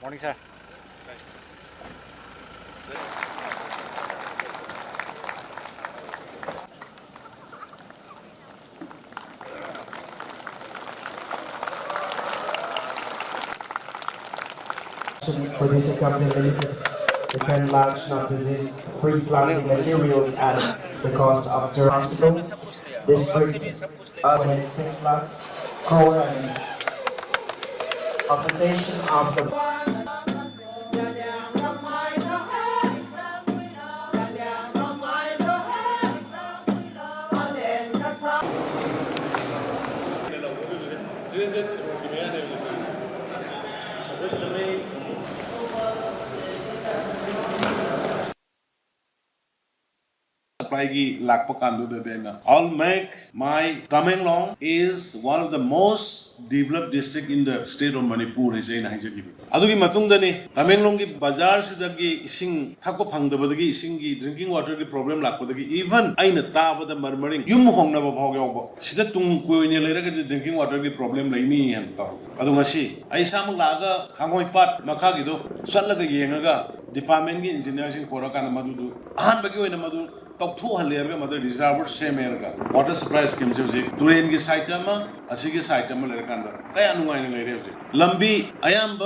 Morning, sir. Producer Company Limited, the Trend Launch Not Disease Pre-Planting Materials at the cost of the hospital, district, 6 lakhs, crore and augmentation of the I'll make my Tamenglong is one of the most developed district in the state of Manipur. Adugi matungdani Tamenglong ki bazar sidagi ising thakpa phangdabadagi ising ki drinking water ki problem lakpadagi even aina tabada murmuring yum hongna ba phawgyawba sida tung koine leraga drinking water ki problem laini han taw adu ngasi ai samang laga hangoi pat makha gi do challaga yengaga department ki engineer sing porakana madu ahan bagi oina madu तौथु हलेरगा mother reservoir सेमेरगा water supply scheme से होजे Tourane की site अमा असिगी site अमा लेरकांदा कया नुंगाइन लेरे होजे लंबी अयाम्ब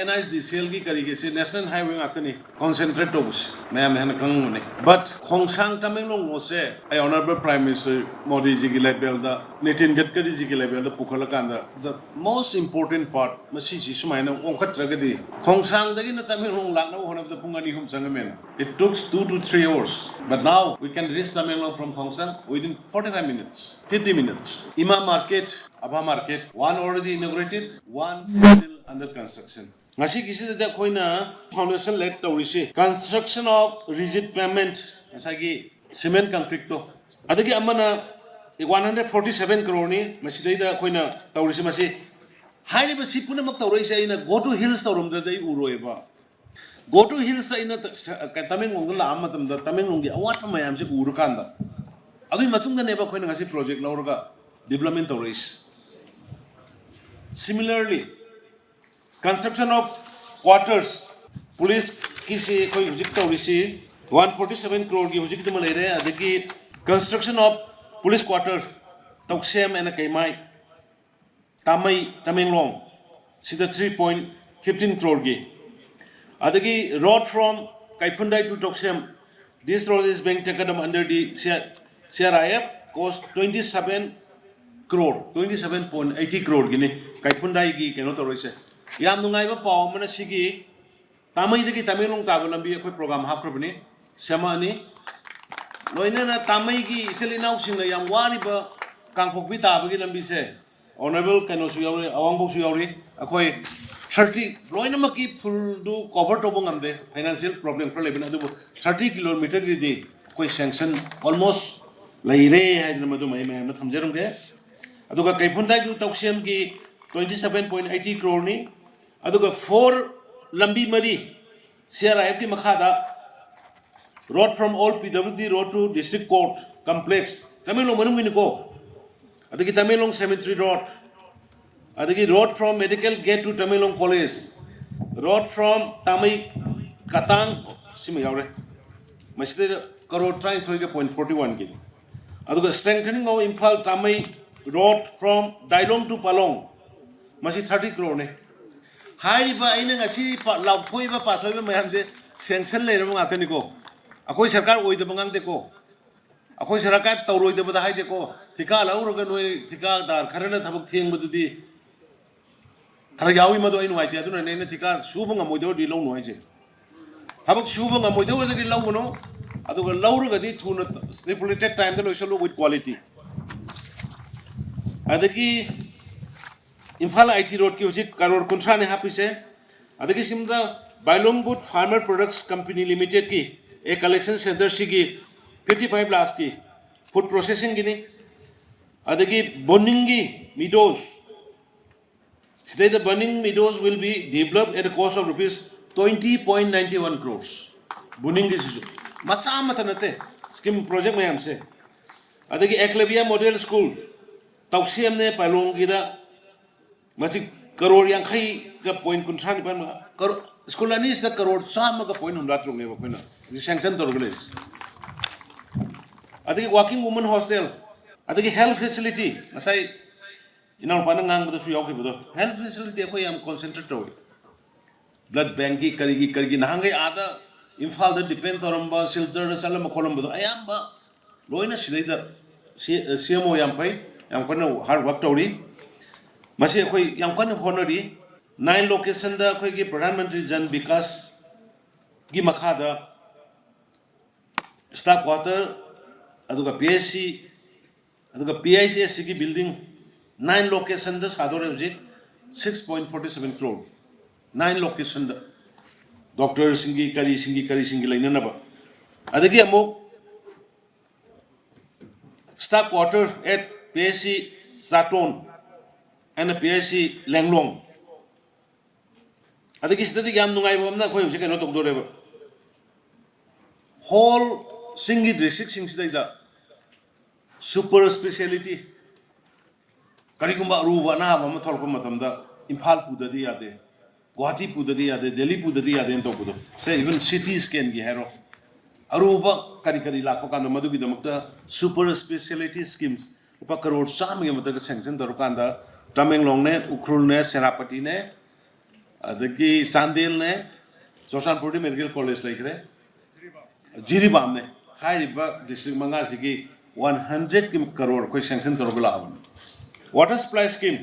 NHDCL की करीके से नेशनल हाईवे आतनी कंसंट्रेट टोबस मैम हन कंगने बट खोंगसांग तमेंगलोंग मोसे आई honourable prime minister Modi ji की लेवल दा नितिन गडकरी जी की लेवल दा पुखलकांदा द मोस्ट इंपोर्टेंट पार्ट मसी जी सुमाइना ओंखत्रगदी खोंगसांग दगी न तमेंगलोंग लाकना होनब पुंगानी हुम संगमेना it took 2 to 3 hours but now we can reach Tamenglong from Khongsang within 45 minutes 50 minutes Ima market Abha market one already inaugurated one still under construction ngasi kisi da khoina foundation let tawrisi construction of rigid pavement asagi cement concrete to adagi amana 147 crore ni masidai da khoina tawrisi masi hairi ba sipuna mak tawrisi ina go to hills tawrum da dai uroeba go to hills ina Tamenglong la amatam da Tamenglong gi awat mayam se urukanda adu matung da neba khoina ngasi project lauraga development tawris similarly construction of quarters police ki se khoi hujik tawrisi 147 crore gi hujik de malere adagi construction of police quarter toksem and kaimai tamai Tamenglong sida 3.15 crore gi adagi road from Kaifundai to Toksem this road is being taken up under the CRIF cost 27 crore 27.80 crore gini Kaifundai gi keno to roise yam nungai ba paw mana sigi tamai dagi Tamenglong ta lambi khoi program hakrabni semani loina na tamai gi iselinau singla yam wani ba kangphokbi ta bagi lambi se honorable keno su yauri awangbo su yauri akhoi 30 loina maki full do cover to bongam de financial problem for lebina do 30 kilometer di koi sanction almost laire hai na madu mai na thamjerum de aduga Kaifundai du Toksem ki 27.80 crore ni aduga 4 lambi mari CRIF ki makhada road from all PWD road to district court complex Tamenglong manung ni ko adagi Tamenglong cemetery road adagi road from medical gate to Tamenglong college road from Tamai Katang simi yaure maside crore try thoiga 0.41 ki aduga strengthening of Imphal Tamai road from Dailong to Palong masi 30 crore ne hai ba aina ngasi law thoi ba pa thoi ba mayam se sanction le ram ngakani ko akoi sarkar oi de bangang de ko akoi sarakar tawroi de ba hai de ko thika lauraga noi thika dar kharana thabak theng badudi thara yawi madu ai nuai te aduna ne thika subanga moido di long noi je thabak subanga moido de long no aduga lauraga di thuna stipulated time de loisalo with quality adagi Imphal IT road ki hojik karor kuntra ne hapi se adagi simda Bailonggut Farmer Products Company Limited ki a collection center sigi 55 lakhs ki food processing gini adagi Boningi meadows today the burning meadows will be developed at a cost of rupees 20.91 crores Boningi masa matanate scheme project mayam se adagi Eklavia model school Toksem ne Palong gida masi crore यांखई का point कुंथ्रा निपान crore school अनी से करोड़ चाम का point हुंड्रा त्रुंग ने बकोइना सैंक्शन तोरगलेस अदगी वर्किंग वुमन हॉस्टल अदगी हेल्थ फैसिलिटी नसाई इनाउ पाना ngang बदसु यावके बदो हेल्थ फैसिलिटी अखोय याम कंसंट्रेट तोय ब्लड बैंक की करीगी नहांगे आदा इम्फाल द डिपेंड तोरंबा सिल्चर द सलम कोलम बदो अयाम बा लोइना सिदैदा सीएमओ याम फै याम कनो हार्ड वर्क तोरी मसे अखोय याम कनो होनरी 9 लोकेशन दा अखोय की प्रधानमंत्री जन विकास की मखादा स्टाफ क्वार्टर अदुगा पीएससी अदुगा पीआईसीएस की बिल्डिंग 9 लोकेशन दा सादोरे हुजे 6.47 crore 9 लोकेशन दा डॉक्टर सिंगी करी लेननबा अदगी अमु स्टाफ क्वार्टर एट पीएससी साटोन एंड पीएससी लेंगलोंग अदगी सिददी याम नुंगाइबा हमना खोय हुजे कनो तोगदोरेबा होल सिंगी डिस्ट्रिक्ट सिंगसिदा सुपर स्पेशलिटी करीगुंबा अरुबा अनाबा अमा थोरपा मतमदा इम्फाल पुददी यादे गुवाहाटी पुददी यादे दिल्ली पुददी यादे तोबदो से इवन सिटी स्कैन की हेरो अरुबा करी लाखो कांदा मदुगी दमकता सुपर स्पेशलिटी स्कीम्स उपा करोड़ चाम के मतक सैंक्शन तोर कांदा तमेंगलोंग ने उखरुल ने सेनापति ने अदगी चांदेल ने जोशानपुर मेडिकल कॉलेज लेकरे जिरीबाम ने हाइरिबा डिस्ट्रिक्ट मंगा सिगी 100 crore कोई सैंक्शन तोर गलावन वाटर सप्लाई स्कीम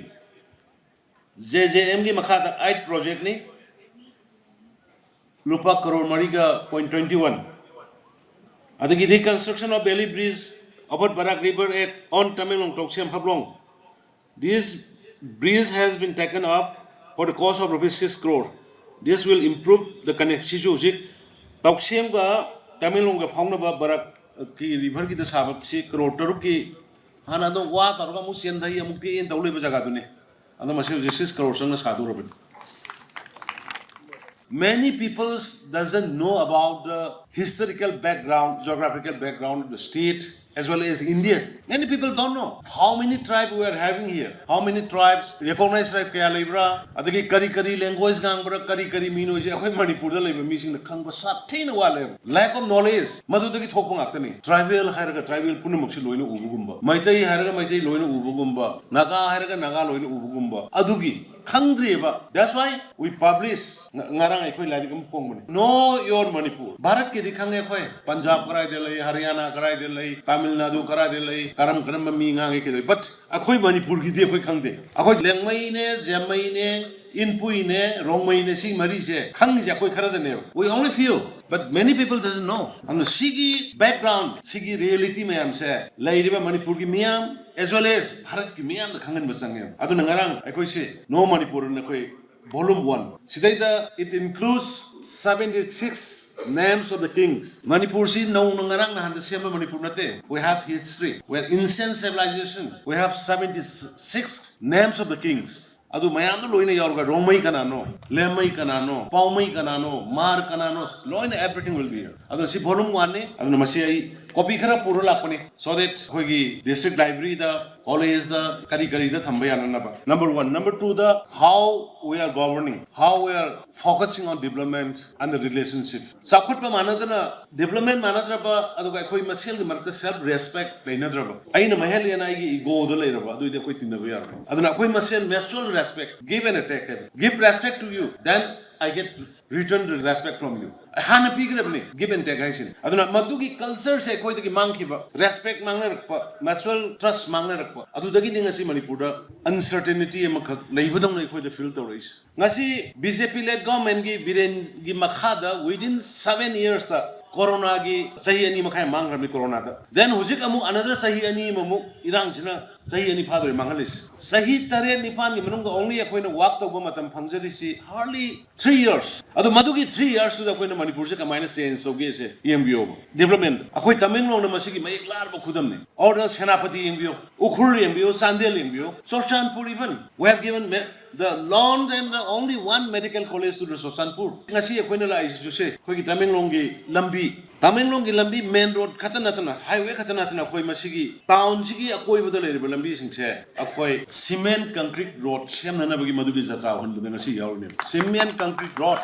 JJM की मखादा 8 प्रोजेक्ट ने लुपा करोड़ मरीगा 0.21 अदगी reconstruction of Bailey bridge over Barak river at on Tamenglong Toksiam Hablong this bridge has been taken up for the cost of ₹6 crore this will improve the connectivity Toksiam का तमेंगलोंग का फाउंडबा बराक की रिवर की दसाब से करोड़ तरुक की हाना दो वा तरुका मुसियन दही अमुक्ति इन दौले बजागा दुने अदो मसे 6 crore संग साधु रबन many people doesn't know about the historical background geographical background of the state as well as India. Many people don't know how many tribes we are having here. How many tribes recognized tribe kaya lebra adagi kari language gangbra kari mino je akhoi Manipur da leba mising da khangba sathina wale lack of knowledge madudagi thokpa ngakani tribal hairaga tribal punamuk si loina ubugumba maitai hairaga maitai loina ubugumba naga hairaga naga loina ubugumba adugi khangdriba. That's why we publish ngarang akhoi lairi gum phongmani know your Manipur bharat ki dikhang akhoi Punjab karai de lai Haryana karai de lai Tamil Nadu karai de lai karam mi ngang ke but akhoi Manipur ki de akhoi khangde akhoi lengmai ne jamai ne inpui ne rongmai ne sing mari se khang je akhoi khara de ne we only few but many people doesn't know and sigi background sigi reality me am se lairiba Manipur ki miyam as well as bharat ki miyam da khangan basang adu ngarang akhoi se no Manipur ne akhoi volume 1 sidaida it includes 76 names of the kings. Manipur si no ngarang na handa siyama Manipur nate. We have history. We are ancient civilization. We have 76 names of the kings. Adu mayam do loina yaruga Romai kanano, Lemai kanano, Paumai kanano, Mar kanano. Loina everything will be here. Adu si volume 1 ne. Adu namasi ai copy khara puro lakpani so that hogi district library da college da kari da thambay anana ba. Number 1, number 2 the how we are governing, how we are focusing on development and the relationship. Sakut pa manadana development manadra ba adu kai khoi masel gi marka self respect plainadra ba. Aina mahel yana gi ego do leira ba adu de koi tinnabe yar. Aduna khoi masel mutual respect, give and take. Give respect to you, then I get return the respect from you. Hana pig the give and take action. Aduna madugi culture se koi the mangkiba respect mangler mutual trust mangler adu dagi ngasi Manipur da uncertainty emakak leibadong nei koi the filter race ngasi BJP led government gi biren gi makhada within 7 years ta corona gi sahi ani makhai mang rami corona da then hujik amu another sahi ani mamu irang china sahi ani phadore mangalis sahi tare nipan gi manung only koi na walk to matam phangjali si hardly 3 years adu madugi 3 years da koi na Manipur se kamaina change so ge se EMBO development akoi Tamenglong na masigi mai lar ba khudam ne or Senapati EMBO Ukhul EMBO Sandel EMBO Soshanpur even we have given the launch and the only one medical college to the Sosanpur. Ngasi akoina la isu se koi ki Tamenglong gi lambi main road khatanatana highway khatanatana koi masigi town sigi akoi bada le lambi singse akoi cement concrete road semna bagi madugi jatra hon bada ngasi yawne cement concrete road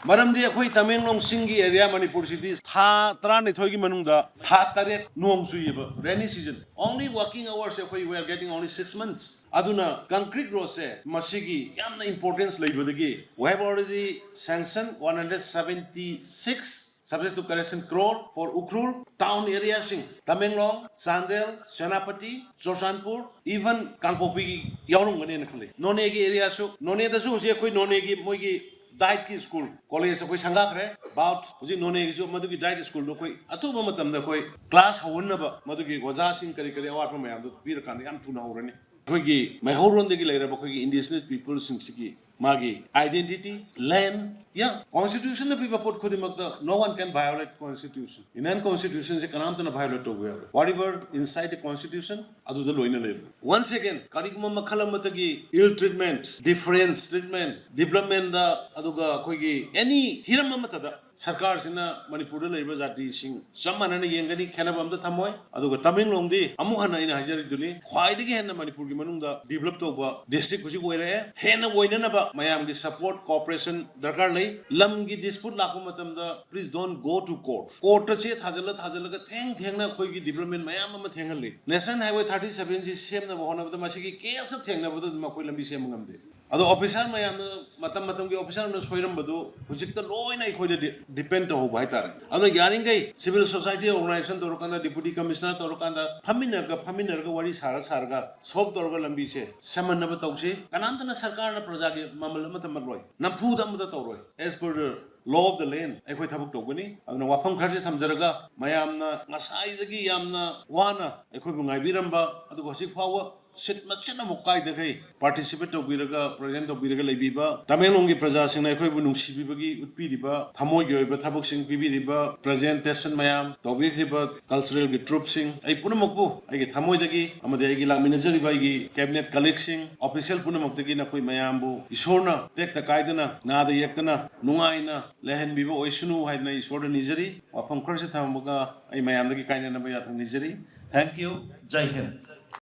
Maramdi akoi Tamenglong singi area Manipur city tha trani thoigi manungda tha tare nuang suyeba rainy season only working hours akoi we are getting only 6 months aduna concrete road se masigi yamna importance leibadagi we have already sanctioned 176 subject to correction crore for Ukhrul town areas sing Tamenglong Sandel Senapati Sosanpur even Kangpopi yaurung ngane khale none gi area su none da su je koi none gi moigi diet ki school college koi sangak re about uji none gi su madu gi diet school do koi atu ba matam da koi class hawun ba madu gi goja sing kari kari awar ma yam do pir kan yam tu na horani koi gi mai horon de gi leira ba koi gi indigenous people sing sigi magi identity land yeah constitution the people put khudimak no one can violate constitution in an constitution se kanam to na violate to go whatever inside the constitution adu the loina le once again kariguma makhalam matagi ill treatment difference treatment development da aduga koi gi any hiram matada sarkar sina manipur la iba jati sing samana ne yengani khenabam da thamoi aduga Tamenglong di amu hana ina hajari duni khwai digi henna manipur gi manung da develop to ba district kuji goire henna goina na ba mayam gi support cooperation darkar lai lam gi dispute laku matam da please don't go to court se thajala ga theng na khoi gi development mayam ma thengal national highway 37 ji sem na bahona ba masi gi case theng na ba ma koi lambi sem ngam de ado officer mayam matam gi officer na soiram badu hujik ta loina khoi de depend to ho bai tar ado yaring gai civil society organization to rokanda deputy commissioner to rokanda faminer ga wari sara ga sob to ga lambi se saman na ba tawse kanantana sarkar na praja gi mamal matam magloi nampu da mata tawroi as per the law of the land akhoi thabuk tawgani aduna wafam kharse thamjaraga mayamna ngasai dagi yamna wana akhoi bu ngai biramba adu hosik fawa sit machina mukai da kai participate to biraga present to biraga leibiba Tamenglong gi praja sing na khoi bu nungsi bibagi utpi riba thamoi gi oiba thabuk sing pibi riba presentation mayam to bi riba cultural gi troop sing ai punamok bu ai gi thamoi dagi amade ai gi la manager riba gi cabinet colleague sing official punamok dagi na khoi mayam bu isorna tek ta kaidana na da yektana nungaina lehen bibo oisunu haidna isor nijari wafam kharse thambaga ai mayam dagi kaina na ba ya nijari thank you jai hind